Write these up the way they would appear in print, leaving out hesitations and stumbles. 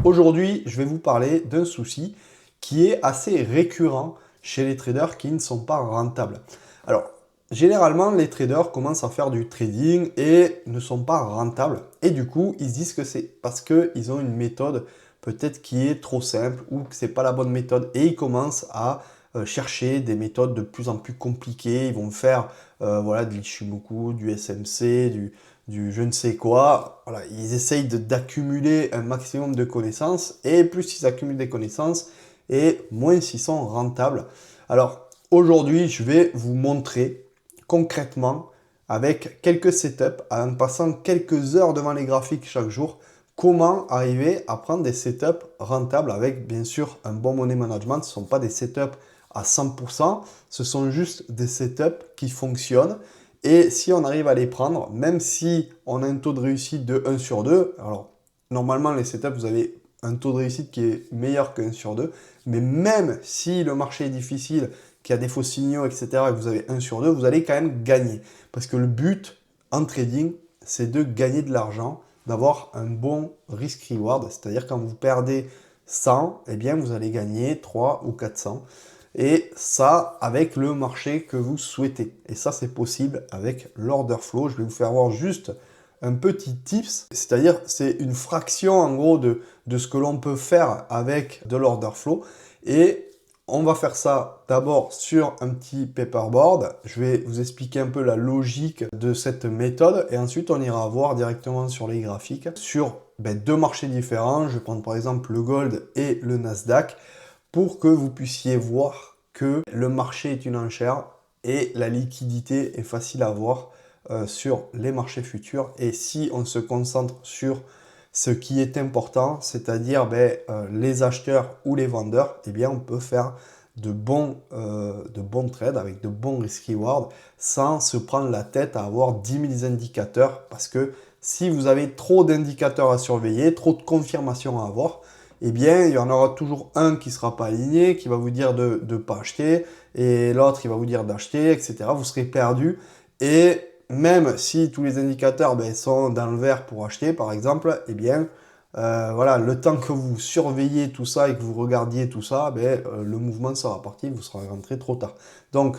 Aujourd'hui, je vais vous parler d'un souci qui est assez récurrent chez les traders qui ne sont pas rentables. Alors, généralement, les traders commencent à faire du trading et ne sont pas rentables. Et du coup, ils se disent que c'est parce qu'ils ont une méthode peut-être qui est trop simple ou que ce n'est pas la bonne méthode. Et ils commencent à chercher des méthodes de plus en plus compliquées. Ils vont faire voilà, de l'Ichimoku, du SMC, du je ne sais quoi. Voilà, ils essayent d'accumuler un maximum de connaissances et plus ils accumulent des connaissances et moins ils sont rentables. Alors aujourd'hui, je vais vous montrer concrètement avec quelques setups, en passant quelques heures devant les graphiques chaque jour, comment arriver à prendre des setups rentables avec bien sûr un bon money management. Ce ne sont pas des setups à 100%, ce sont juste des setups qui fonctionnent. Et si on arrive à les prendre, même si on a un taux de réussite de 1 sur 2, alors normalement les setups, vous avez un taux de réussite qui est meilleur que 1 sur 2, mais même si le marché est difficile, qu'il y a des faux signaux, etc., et que vous avez 1 sur 2, vous allez quand même gagner. Parce que le but en trading, c'est de gagner de l'argent, d'avoir un bon risk-reward, c'est-à-dire quand vous perdez 100, eh bien vous allez gagner 3 ou 400. Et ça, avec le marché que vous souhaitez. Et ça, c'est possible avec l'order flow. Je vais vous faire voir juste un petit tips. C'est-à-dire, c'est une fraction, en gros, de ce que l'on peut faire avec de l'order flow. Et on va faire ça d'abord sur un petit paperboard. Je vais vous expliquer un peu la logique de cette méthode. Et ensuite, on ira voir directement sur les graphiques sur deux marchés différents. Je vais prendre par exemple le gold et le Nasdaq, pour que vous puissiez voir que le marché est une enchère et la liquidité est facile à voir sur les marchés futurs. Et si on se concentre sur ce qui est important, c'est-à-dire les acheteurs ou les vendeurs, eh bien on peut faire de bons trades avec de bons risk-reward sans se prendre la tête à avoir 10 000 indicateurs, parce que si vous avez trop d'indicateurs à surveiller, trop de confirmations à avoir, eh bien, il y en aura toujours un qui ne sera pas aligné, qui va vous dire de ne pas acheter, et l'autre, il va vous dire d'acheter, etc. Vous serez perdu. Et même si tous les indicateurs sont dans le vert pour acheter, par exemple, eh bien, voilà, le temps que vous surveillez tout ça et que vous regardiez tout ça, le mouvement sera parti, vous serez rentré trop tard. Donc,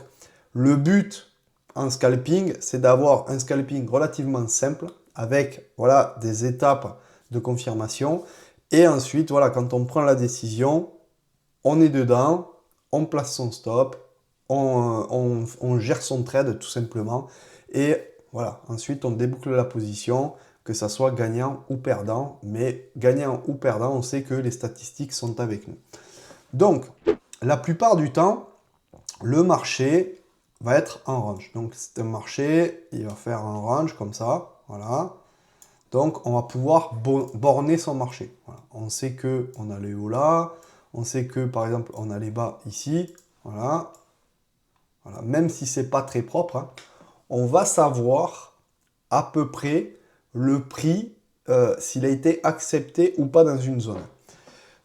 le but en scalping, c'est d'avoir un scalping relativement simple, avec voilà, des étapes de confirmation. Et ensuite, voilà, quand on prend la décision, on est dedans, on place son stop, on gère son trade tout simplement. Et voilà, ensuite on déboucle la position, que ça soit gagnant ou perdant. Mais gagnant ou perdant, on sait que les statistiques sont avec nous. Donc, la plupart du temps, le marché va être en range. Donc, c'est un marché, il va faire un range comme ça, voilà. Donc, on va pouvoir borner son marché. Voilà. On sait qu'on a les hauts là, on sait que, par exemple, on a les bas ici. Voilà. Voilà. Même si ce n'est pas très propre, hein, on va savoir à peu près le prix, s'il a été accepté ou pas dans une zone.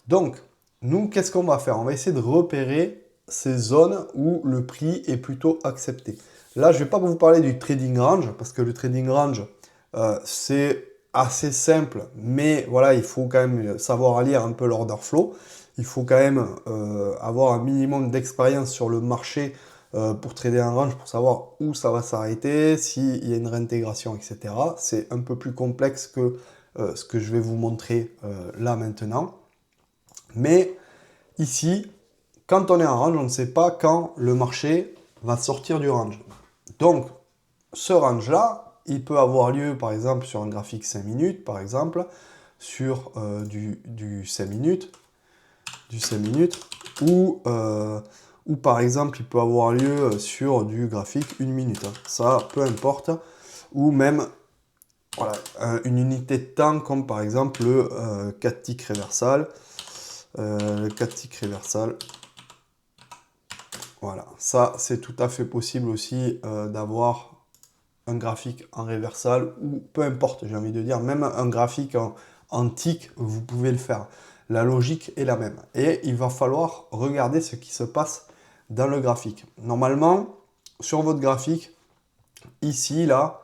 Donc, nous, qu'est-ce qu'on va faire? On va essayer de repérer ces zones où le prix est plutôt accepté. Là, je ne vais pas vous parler du trading range, parce que le trading range, c'est assez simple, mais voilà, il faut quand même savoir lire un peu l'order flow. Il faut quand même avoir un minimum d'expérience sur le marché pour trader un range, pour savoir où ça va s'arrêter, s'il y a une réintégration, etc. C'est un peu plus complexe que ce que je vais vous montrer là maintenant. Mais ici, quand on est en range, on ne sait pas quand le marché va sortir du range. Donc, ce range-là, il peut avoir lieu, par exemple, sur un graphique 5 minutes, par exemple, sur du 5 minutes, ou par exemple, il peut avoir lieu sur du graphique 1 minute. Hein. Ça, peu importe. Ou même voilà, une unité de temps, comme par exemple le 4 ticks reversal. Le 4 ticks reversal. Voilà, ça c'est tout à fait possible aussi d'avoir un graphique en reversal ou peu importe, j'ai envie de dire, même un graphique en tick, vous pouvez le faire. La logique est la même. Et il va falloir regarder ce qui se passe dans le graphique. Normalement, sur votre graphique, ici, là,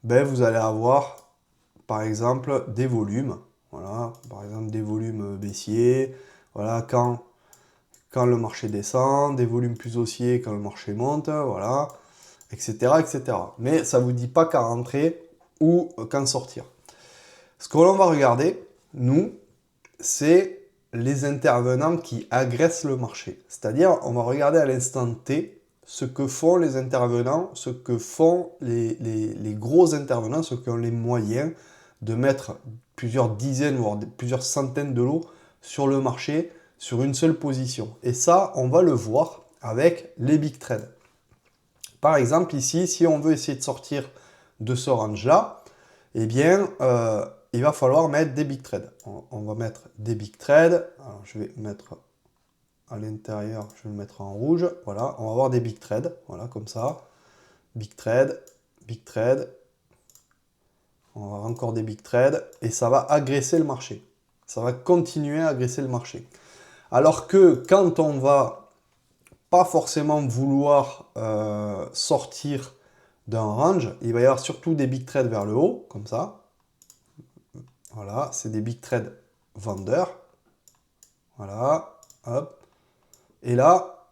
vous allez avoir par exemple des volumes. Voilà, par exemple des volumes baissiers, voilà, quand le marché descend, des volumes plus haussiers quand le marché monte, voilà, etc., etc. Mais ça ne vous dit pas qu'à rentrer ou qu'en sortir. Ce que l'on va regarder, nous, c'est les intervenants qui agressent le marché. C'est-à-dire, on va regarder à l'instant T ce que font les intervenants, ce que font les gros intervenants, ceux qui ont les moyens de mettre plusieurs dizaines, voire plusieurs centaines de lots sur le marché, sur une seule position. Et ça, on va le voir avec les big trades. Par exemple, ici, si on veut essayer de sortir de ce range-là, eh bien, il va falloir mettre des big trades. On va mettre des big trades. Alors, je vais mettre à l'intérieur, je vais le mettre en rouge. Voilà, on va avoir des big trades. Voilà, comme ça. Big trade, big trade. On va avoir encore des big trades. Et ça va agresser le marché. Ça va continuer à agresser le marché. Alors que quand on va pas forcément vouloir sortir d'un range, il va y avoir surtout des big trades vers le haut, comme ça. Voilà, c'est des big trades vendeurs. Voilà, hop. Et là,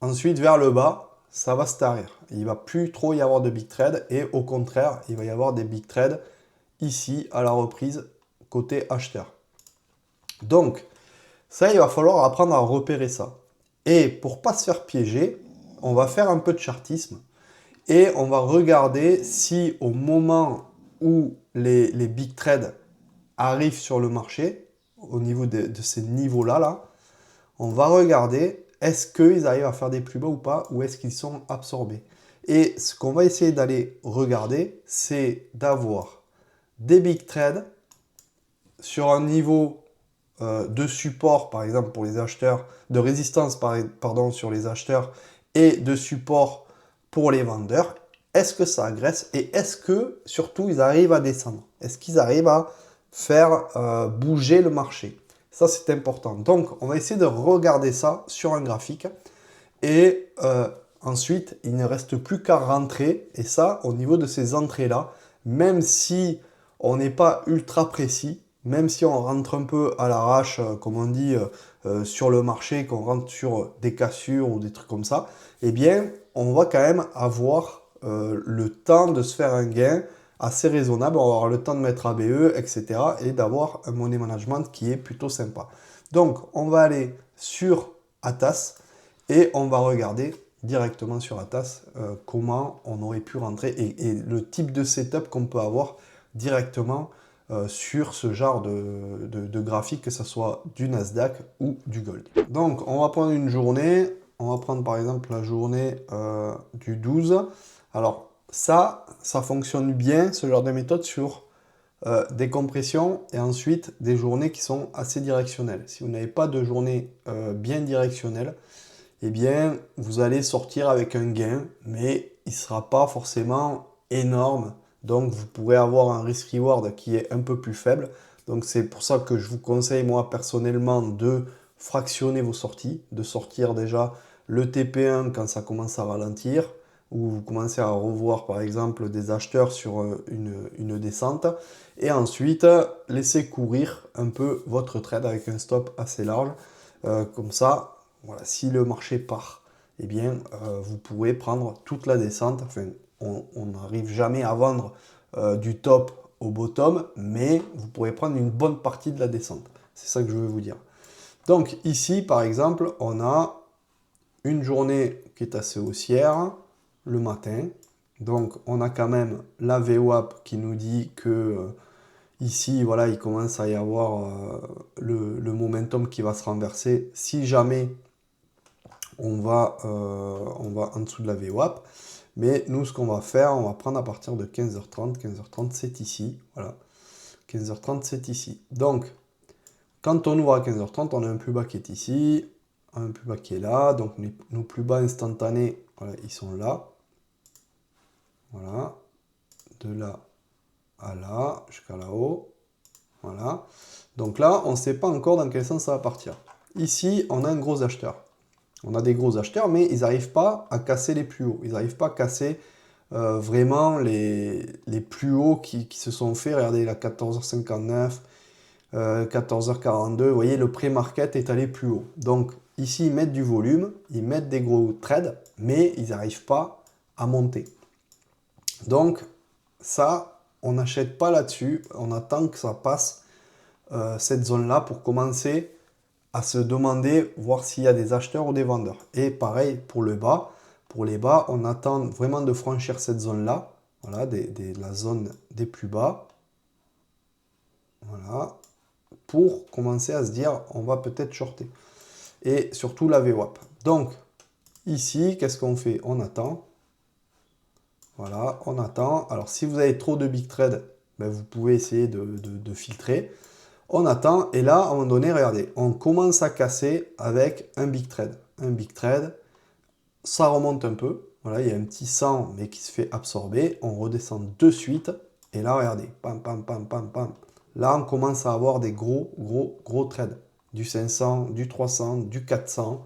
ensuite vers le bas, ça va se tarir. Il ne va plus trop y avoir de big trades et au contraire, il va y avoir des big trades ici à la reprise côté acheteur. Donc, ça, il va falloir apprendre à repérer ça. Et pour pas se faire piéger, on va faire un peu de chartisme et on va regarder si au moment où les big trades arrivent sur le marché, au niveau de ces niveaux-là, là, on va regarder est-ce qu'ils arrivent à faire des plus bas ou pas, ou est-ce qu'ils sont absorbés. Et ce qu'on va essayer d'aller regarder, c'est d'avoir des big trades sur un niveau de support, par exemple pour les acheteurs, de résistance, pardon, sur les acheteurs, et de support pour les vendeurs. Est-ce que ça agresse et est-ce que, surtout, ils arrivent à descendre? Est-ce qu'ils arrivent à faire bouger le marché? Ça, c'est important. Donc, on va essayer de regarder ça sur un graphique. Et ensuite, il ne reste plus qu'à rentrer. Et ça, au niveau de ces entrées-là, même si on n'est pas ultra précis, même si on rentre un peu à l'arrache, comme on dit, sur le marché, qu'on rentre sur des cassures ou des trucs comme ça, eh bien, on va quand même avoir le temps de se faire un gain assez raisonnable. On va avoir le temps de mettre ABE, etc. et d'avoir un money management qui est plutôt sympa. Donc, on va aller sur Atas et on va regarder directement sur Atas comment on aurait pu rentrer et le type de setup qu'on peut avoir directement sur ce genre de graphique, que ce soit du Nasdaq ou du Gold. Donc, on va prendre une journée. On va prendre par exemple la journée du 12. Alors, ça fonctionne bien, ce genre de méthode, sur des compressions et ensuite des journées qui sont assez directionnelles. Si vous n'avez pas de journée bien directionnelle, eh bien, vous allez sortir avec un gain, mais il ne sera pas forcément énorme. Donc, vous pourrez avoir un risk-reward qui est un peu plus faible. Donc, c'est pour ça que je vous conseille, moi, personnellement, de fractionner vos sorties, de sortir déjà le TP1 quand ça commence à ralentir, ou vous commencez à revoir, par exemple, des acheteurs sur une descente, et ensuite, laisser courir un peu votre trade avec un stop assez large. Comme ça, voilà, si le marché part, eh bien, vous pourrez prendre toute la descente. Enfin, on n'arrive jamais à vendre du top au bottom, mais vous pourrez prendre une bonne partie de la descente. C'est ça que je veux vous dire. Donc ici, par exemple, on a une journée qui est assez haussière le matin. Donc on a quand même la VWAP qui nous dit que ici, voilà, il commence à y avoir le momentum qui va se renverser si jamais on va en dessous de la VWAP. Mais nous, ce qu'on va faire, on va prendre à partir de 15h30. 15h30, c'est ici. Voilà. 15h30, c'est ici. Donc, quand on ouvre à 15h30, on a un plus bas qui est ici, un plus bas qui est là. Donc, nos plus bas instantanés, voilà, ils sont là. Voilà. De là à là, jusqu'à là-haut. Voilà. Donc là, on ne sait pas encore dans quel sens ça va partir. Ici, on a un gros acheteur. On a des gros acheteurs, mais ils n'arrivent pas à casser les plus hauts. Ils n'arrivent pas à casser vraiment les plus hauts qui se sont faits. Regardez, la 14h59, 14h42, vous voyez, le pré-market est allé plus haut. Donc ici, ils mettent du volume, ils mettent des gros trades, mais ils n'arrivent pas à monter. Donc ça, on n'achète pas là-dessus, on attend que ça passe cette zone-là pour commencer à se demander, voir s'il y a des acheteurs ou des vendeurs. Et pareil pour le bas. Pour les bas, on attend vraiment de franchir cette zone-là. Voilà, la zone des plus bas. Voilà. Pour commencer à se dire, on va peut-être shorter. Et surtout la VWAP. Donc, ici, qu'est-ce qu'on fait? On attend. Voilà, on attend. Alors, si vous avez trop de big trade, ben, vous pouvez essayer de filtrer. On attend et là, à un moment donné, regardez, on commence à casser avec un big trade. Un big trade, ça remonte un peu. Voilà, il y a un petit 100 mais qui se fait absorber. On redescend de suite. Et là, regardez, pam, pam, pam, pam, pam. Là, on commence à avoir des gros trades. Du 500, du 300, du 400.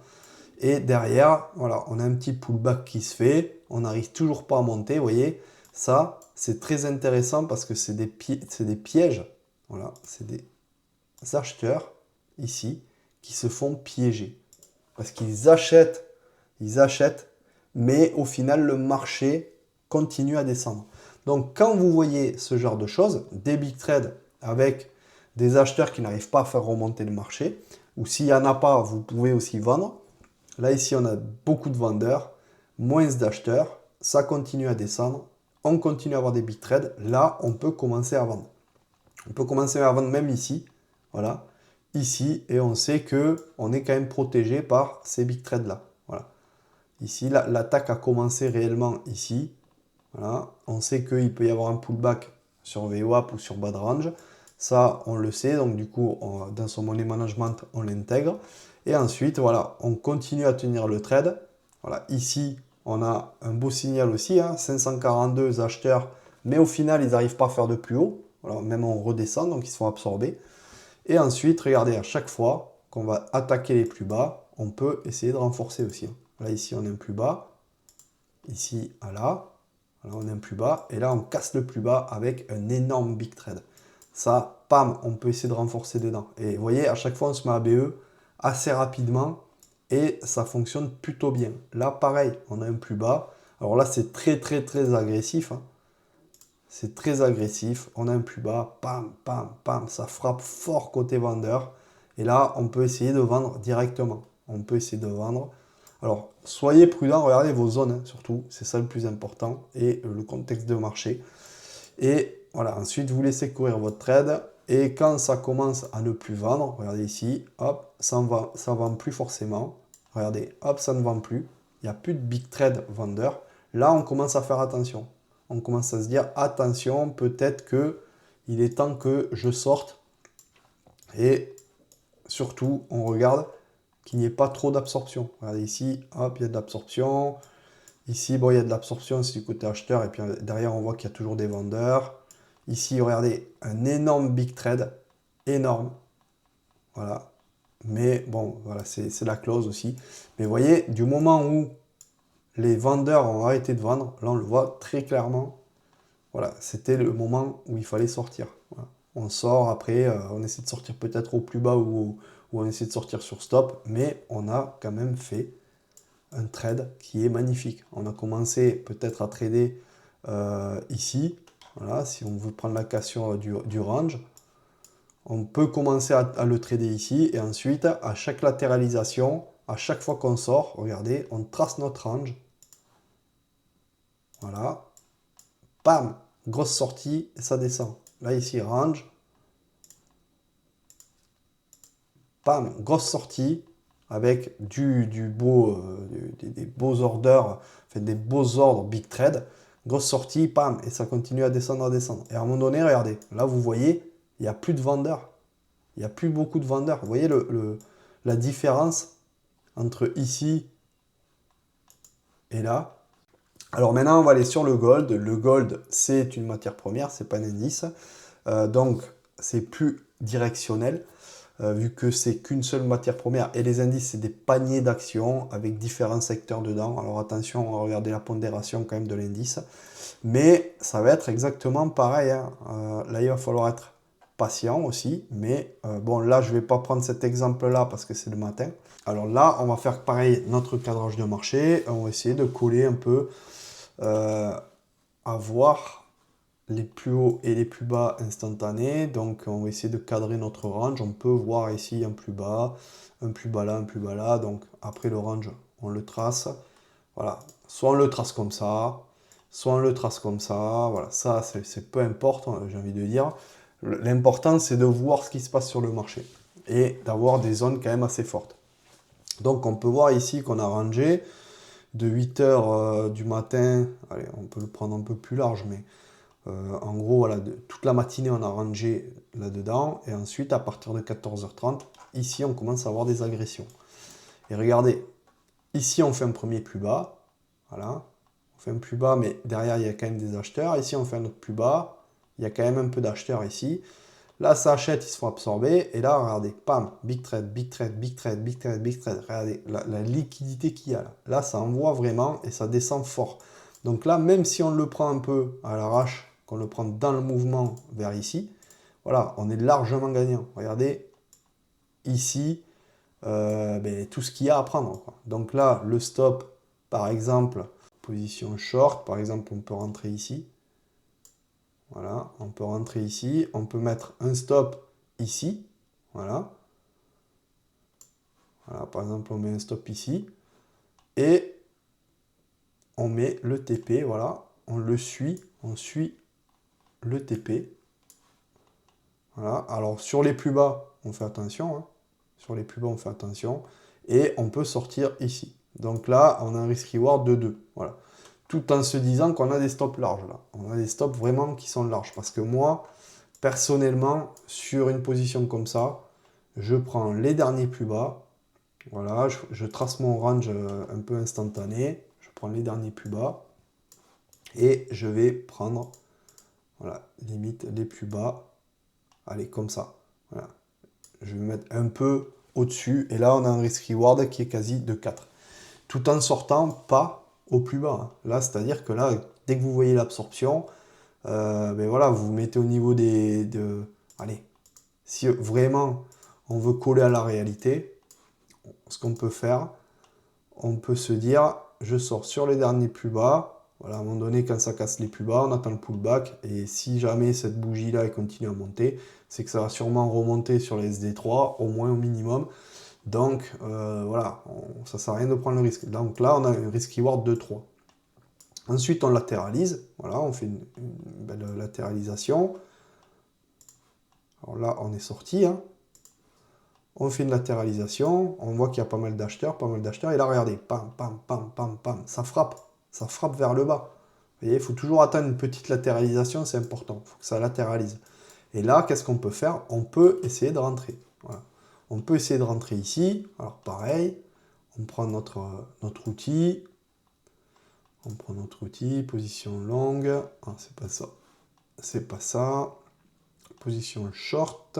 Et derrière, voilà, on a un petit pullback qui se fait. On n'arrive toujours pas à monter, vous voyez. Ça, c'est très intéressant parce que c'est des pièges. Voilà, c'est des acheteurs ici qui se font piéger parce qu'ils achètent, mais au final le marché continue à descendre. Donc quand vous voyez ce genre de choses, des big trades avec des acheteurs qui n'arrivent pas à faire remonter le marché, ou s'il n'y en a pas, vous pouvez aussi vendre. Là ici on a beaucoup de vendeurs, moins d'acheteurs, ça continue à descendre, on continue à avoir des big trades, là on peut commencer à vendre. On peut commencer à vendre même ici, voilà, ici, et on sait que on est quand même protégé par ces big trades là. Voilà. Ici, l'attaque a commencé réellement ici. Voilà. On sait qu'il peut y avoir un pullback sur VWAP ou sur bad range. Ça, on le sait. Donc, du coup, dans son money management, on l'intègre. Et ensuite, voilà, on continue à tenir le trade. Voilà. Ici, on a un beau signal aussi, hein, 542 acheteurs. Mais au final, ils n'arrivent pas à faire de plus haut. Voilà, même on redescend, donc ils se font absorber. Et ensuite, regardez, à chaque fois qu'on va attaquer les plus bas, on peut essayer de renforcer aussi. Là, ici, on est un plus bas. Ici, là, on est un plus bas. Et là, on casse le plus bas avec un énorme big trade. Ça, pam, on peut essayer de renforcer dedans. Et vous voyez, à chaque fois, on se met à BE assez rapidement. Et ça fonctionne plutôt bien. Là, pareil, on a un plus bas. Alors là, c'est très agressif. Hein. C'est très agressif. On a un plus bas. Pam, pam, pam. Ça frappe fort côté vendeur. Et là, on peut essayer de vendre directement. On peut essayer de vendre. Alors, soyez prudent. Regardez vos zones, hein, surtout. C'est ça le plus important. Et le contexte de marché. Et voilà. Ensuite, vous laissez courir votre trade. Et quand ça commence à ne plus vendre, regardez ici. Hop, ça ne vend plus forcément. Regardez, hop, ça ne vend plus. Il n'y a plus de big trade vendeur. Là, on commence à faire attention. On commence à se dire, attention, peut-être que il est temps que je sorte. Et surtout, on regarde qu'il n'y ait pas trop d'absorption. Regardez ici, hop, il y a de l'absorption. Ici, bon, il y a de l'absorption, c'est du côté acheteur. Et puis derrière, on voit qu'il y a toujours des vendeurs. Ici, regardez, un énorme big trade. Énorme. Voilà. Mais bon, voilà, c'est la clause aussi. Mais vous voyez, du moment où les vendeurs ont arrêté de vendre, là on le voit très clairement. Voilà, c'était le moment où il fallait sortir. Voilà. On sort après, on essaie de sortir peut-être au plus bas ou on essaie de sortir sur stop, mais on a quand même fait un trade qui est magnifique. On a commencé peut-être à trader ici. Voilà, si on veut prendre la question du range, on peut commencer à le trader ici et ensuite à chaque latéralisation, à chaque fois qu'on sort, regardez, on trace notre range. Voilà. Bam, grosse sortie et ça descend. Là ici, range. Bam, grosse sortie avec des beaux orders, enfin des beaux ordres big trade. Grosse sortie, bam, et ça continue à descendre, à descendre. Et à un moment donné, regardez, là vous voyez, il n'y a plus de vendeurs. Il n'y a plus beaucoup de vendeurs. Vous voyez la différence entre ici et là. Alors maintenant, on va aller sur le gold. Le gold, c'est une matière première, c'est pas un indice. Donc, c'est plus directionnel, vu que c'est qu'une seule matière première. Et les indices, c'est des paniers d'actions avec différents secteurs dedans. Alors attention, on va regarder la pondération quand même de l'indice. Mais ça va être exactement pareil. Hein. Là, il va falloir être patient aussi, mais bon, là, je ne vais pas prendre cet exemple-là parce que c'est le matin. Alors là, on va faire pareil, notre cadrage de marché, on va essayer de coller un peu, avoir les plus hauts et les plus bas instantanés. Donc on va essayer de cadrer notre range. On peut voir ici un plus bas là, un plus bas là. Donc après le range, on le trace. Voilà. Soit on le trace comme ça, soit on le trace comme ça. Voilà, ça c'est peu importe, j'ai envie de dire. L'important c'est de voir ce qui se passe sur le marché et d'avoir des zones quand même assez fortes. Donc on peut voir ici qu'on a rangé de 8 h du matin, allez, on peut le prendre un peu plus large, mais en gros, voilà, toute la matinée, on a rangé là-dedans. Et ensuite, à partir de 14h30, ici, on commence à avoir des agressions. Et regardez, ici, on fait un premier plus bas. Voilà. On fait un plus bas, mais derrière, il y a quand même des acheteurs. Ici, on fait un autre plus bas. Il y a quand même un peu d'acheteurs ici. Là, ça achète, ils se font absorber. Et là, regardez, pam, big trade, big trade, big trade, big trade, big trade. Regardez la liquidité qu'il y a là. Là, ça envoie vraiment et ça descend fort. Donc là, même si on le prend un peu à l'arrache, qu'on le prend dans le mouvement vers ici, voilà, on est largement gagnant. Regardez, ici, tout ce qu'il y a à prendre, quoi. Donc là, le stop, par exemple, position short, par exemple, on peut rentrer ici. Voilà, on peut rentrer ici, on peut mettre un stop ici, voilà. Voilà, par exemple, on met un stop ici, et on met le TP, voilà, on le suit, on suit le TP. Voilà, alors sur les plus bas, on fait attention, hein. Sur les plus bas, on fait attention, et on peut sortir ici. Donc là, on a un risk-reward de 2, voilà. Tout en se disant qu'on a des stops larges, là. On a des stops vraiment qui sont larges, parce que moi, personnellement, sur une position comme ça, je prends les derniers plus bas, voilà, je trace mon range un peu instantané, je prends les derniers plus bas, et je vais prendre, voilà, limite les plus bas, allez, comme ça, voilà. Je vais mettre un peu au-dessus, et là on a un risk-reward qui est quasi de 4, tout en sortant pas au plus bas, hein. Là, c'est-à-dire que là, dès que vous voyez l'absorption, voilà, vous vous mettez au niveau allez, si vraiment on veut coller à la réalité, ce qu'on peut faire, on peut se dire, je sors sur les derniers plus bas, voilà, à un moment donné, quand ça casse les plus bas, on attend le pullback, et si jamais cette bougie-là continue à monter, c'est que ça va sûrement remonter sur les SD3, au moins au minimum. Donc voilà, ça sert à rien de prendre le risque. Donc là, on a un risk reward de 3. Ensuite, on latéralise, voilà, on fait une belle latéralisation. Alors là, on est sorti, hein. On fait une latéralisation, on voit qu'il y a pas mal d'acheteurs, et là, regardez, pam, pam, pam, pam, pam, ça frappe vers le bas. Vous voyez, il faut toujours attendre une petite latéralisation, c'est important, il faut que ça latéralise. Et là, qu'est-ce qu'on peut faire? On peut essayer de rentrer. Voilà. On peut essayer de rentrer ici, alors pareil, on prend notre outil, position longue, ah, c'est pas ça, position short.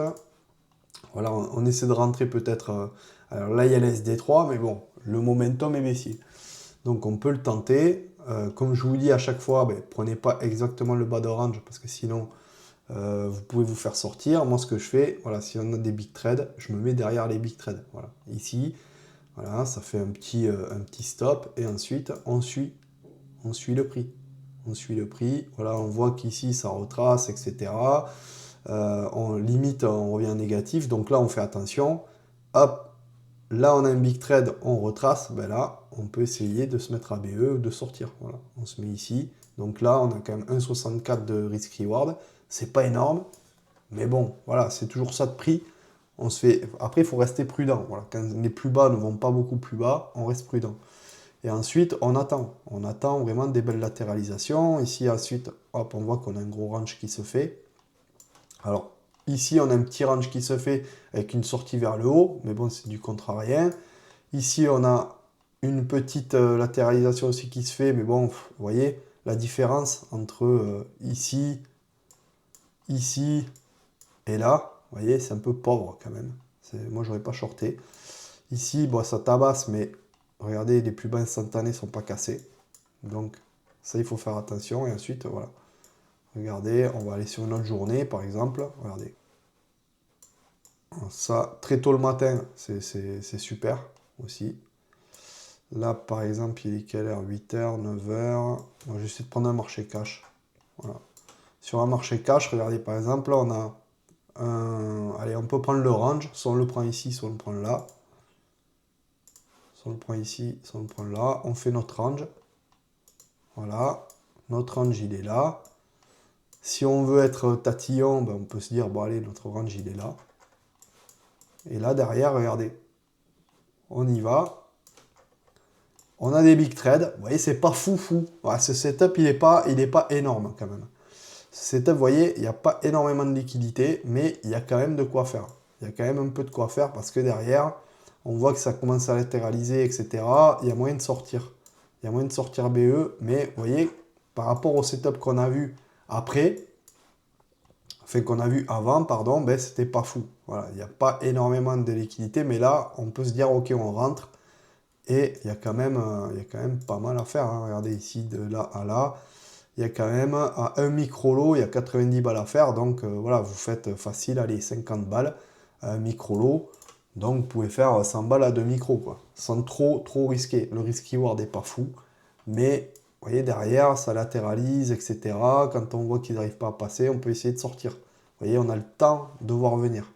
Voilà, on essaie de rentrer peut-être. Alors là, il y a l'SD3, mais bon, le momentum est baissier. Donc on peut le tenter. Comme je vous dis à chaque fois, prenez pas exactement le bas d'orange parce que sinon vous pouvez vous faire sortir. Moi, ce que je fais, voilà, si on a des big trades, je me mets derrière les big trades. Voilà, ici, voilà, ça fait un petit stop et ensuite on suit le prix. On suit le prix. Voilà, on voit qu'ici ça retrace, etc. On limite, on revient négatif, donc là on fait attention, hop, là on a un big trade, on retrace, là on peut essayer de se mettre à BE ou de sortir, voilà, on se met ici, donc là on a quand même 1,64 de risk reward, c'est pas énorme, mais bon, voilà, c'est toujours ça de prix, on se fait, après il faut rester prudent, voilà, quand les plus bas ne vont pas beaucoup plus bas, on reste prudent. Et ensuite, on attend vraiment des belles latéralisations, ici ensuite, hop, on voit qu'on a un gros range qui se fait. Alors, ici, on a un petit range qui se fait avec une sortie vers le haut, mais bon, c'est du contre-rien. Ici, on a une petite latéralisation aussi qui se fait, mais bon, vous voyez la différence entre ici, ici et là. Vous voyez, c'est un peu pauvre quand même. Moi, j'aurais pas shorté. Ici, bon, ça tabasse, mais regardez, les plus bas instantanés ne sont pas cassés. Donc, ça, il faut faire attention. Et ensuite, voilà. Regardez, on va aller sur une autre journée, par exemple. Regardez. Ça, très tôt le matin, c'est super aussi. Là, par exemple, il est quelle heure? 8 h, 9 h. Moi, j'essaie de prendre un marché cash. Voilà. Sur un marché cash, regardez, par exemple, là, on a un... Allez, on peut prendre le range. Soit on le prend ici, soit on le prend là. Soit on le prend ici, soit on le prend là. On fait notre range. Voilà. Notre range, il est là. Si on veut être tatillon, ben, on peut se dire, bon, allez, notre range, il est là. Et là, derrière, regardez. On y va. On a des big trades. Vous voyez, c'est pas fou. Voilà, ce setup, il est pas énorme quand même. Ce setup, vous voyez, il n'y a pas énormément de liquidité, mais il y a quand même de quoi faire. Il y a quand même un peu de quoi faire parce que derrière, on voit que ça commence à latéraliser, etc. Il y a moyen de sortir. Il y a moyen de sortir BE, mais vous voyez, par rapport au setup qu'on a vu après, enfin qu'on a vu avant, pardon, ben c'était pas fou. Voilà, il n'y a pas énormément de liquidité, mais là, on peut se dire, ok, on rentre. Et il y a quand même pas mal à faire, hein. Regardez ici, de là à là. Il y a quand même, à un micro-lot, il y a 90 balles à faire. Donc voilà, vous faites facile, allez, 50 balles à un micro-lot. Donc vous pouvez faire 100 balles à deux micros, quoi. Sans trop risquer. Le risk reward n'est pas fou. Mais vous voyez, derrière, ça latéralise, etc. Quand on voit qu'ils n'arrivent pas à passer, on peut essayer de sortir. Vous voyez, on a le temps de voir venir.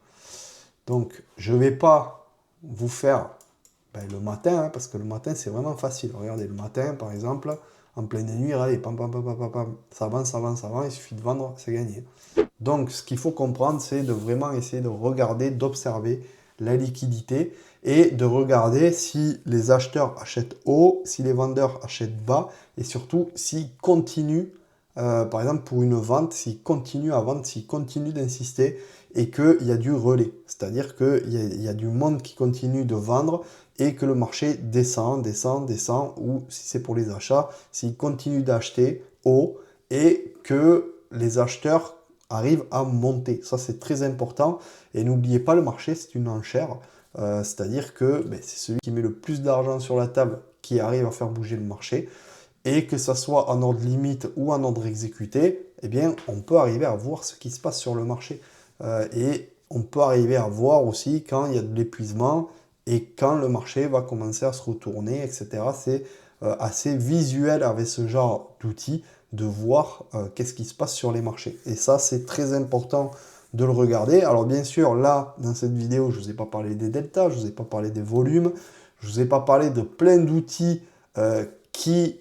Donc je ne vais pas vous faire le matin, hein, parce que le matin, c'est vraiment facile. Regardez, le matin, par exemple, en pleine nuit, regardez, pam, pam, pam, pam, pam, pam, ça avance, ça avance, ça avance, il suffit de vendre, c'est gagné. Donc, ce qu'il faut comprendre, c'est de vraiment essayer de regarder, d'observer la liquidité et de regarder si les acheteurs achètent haut, si les vendeurs achètent bas et surtout s'ils continuent, par exemple pour une vente, s'ils continuent à vendre, s'ils continuent d'insister et qu'il y a du relais. C'est-à-dire qu'il y a du monde qui continue de vendre et que le marché descend, ou si c'est pour les achats, s'ils continuent d'acheter haut et que les acheteurs arrivent à monter. Ça, c'est très important. Et n'oubliez pas, le marché, c'est une enchère. C'est-à-dire que c'est celui qui met le plus d'argent sur la table qui arrive à faire bouger le marché. Et que ça soit en ordre limite ou en ordre exécuté, eh bien, on peut arriver à voir ce qui se passe sur le marché. Et on peut arriver à voir aussi quand il y a de l'épuisement et quand le marché va commencer à se retourner, etc. C'est assez visuel avec ce genre d'outils de voir qu'est-ce qui se passe sur les marchés. Et ça, c'est très important de le regarder. Alors bien sûr, là, dans cette vidéo, je ne vous ai pas parlé des deltas, je ne vous ai pas parlé des volumes, je ne vous ai pas parlé de plein d'outils qui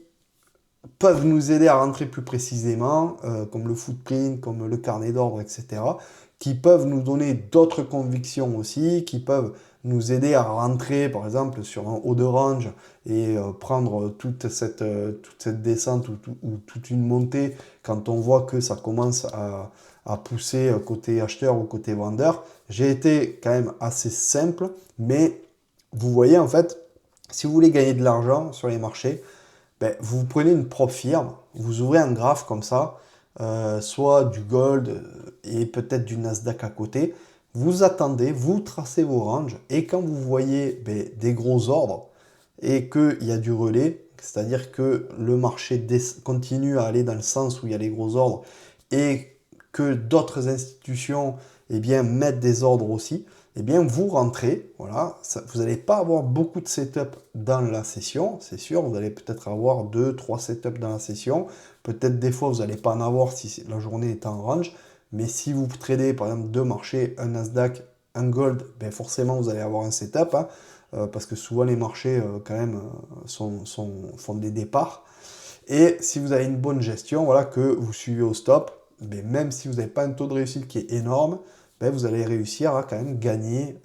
peuvent nous aider à rentrer plus précisément, comme le footprint, comme le carnet d'ordre, etc., qui peuvent nous donner d'autres convictions aussi, qui peuvent nous aider à rentrer, par exemple, sur un haut de range et prendre toute cette descente ou toute une montée quand on voit que ça commence à pousser côté acheteur ou côté vendeur. J'ai été quand même assez simple, mais vous voyez, en fait, si vous voulez gagner de l'argent sur les marchés, vous prenez une propre firme, vous ouvrez un graphe comme ça, soit du gold et peut-être du Nasdaq à côté. Vous attendez, vous tracez vos ranges et quand vous voyez des gros ordres et qu'il y a du relais, c'est-à-dire que le marché continue à aller dans le sens où il y a les gros ordres et que d'autres institutions mettent des ordres aussi, vous rentrez, voilà, vous n'allez pas avoir beaucoup de setup dans la session, c'est sûr, vous allez peut-être avoir 2-3 setups dans la session, peut-être des fois vous n'allez pas en avoir si la journée est en range, mais si vous tradez par exemple deux marchés, un Nasdaq, un Gold, forcément vous allez avoir un setup, hein, parce que souvent les marchés quand même font des départs, et si vous avez une bonne gestion, voilà, que vous suivez au stop, même si vous n'avez pas un taux de réussite qui est énorme, vous allez réussir à quand même gagner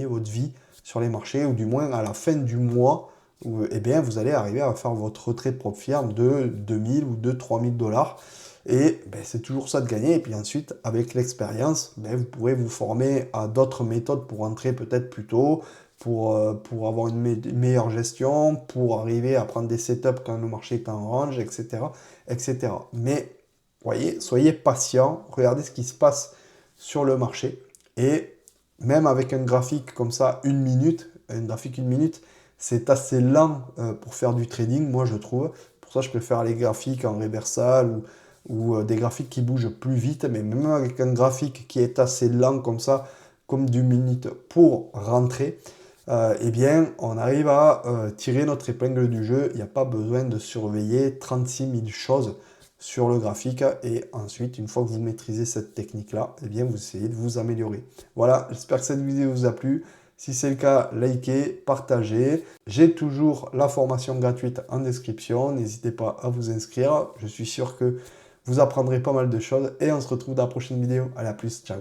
votre vie sur les marchés, ou du moins à la fin du mois, où, vous allez arriver à faire votre retrait de propre firme de 2000 ou de 3000 dollars. Et c'est toujours ça de gagner. Et puis ensuite, avec l'expérience, vous pourrez vous former à d'autres méthodes pour rentrer peut-être plus tôt, pour avoir une meilleure gestion, pour arriver à prendre des setups quand le marché est en range, etc., etc. Mais, voyez, soyez patient, regardez ce qui se passe sur le marché. Et même avec un graphique comme ça, un graphique une minute, c'est assez lent pour faire du trading, moi je trouve. Pour ça, je préfère les graphiques en reversal ou des graphiques qui bougent plus vite. Mais même avec un graphique qui est assez lent comme ça, comme du minute pour rentrer, eh bien, on arrive à tirer notre épingle du jeu. Il n'y a pas besoin de surveiller 36 000 choses sur le graphique. Et ensuite, une fois que vous maîtrisez cette technique-là, eh bien, vous essayez de vous améliorer. Voilà, j'espère que cette vidéo vous a plu. Si c'est le cas, likez, partagez. J'ai toujours la formation gratuite en description. N'hésitez pas à vous inscrire. Je suis sûr que vous apprendrez pas mal de choses. Et on se retrouve dans la prochaine vidéo. Allez, à plus. Ciao.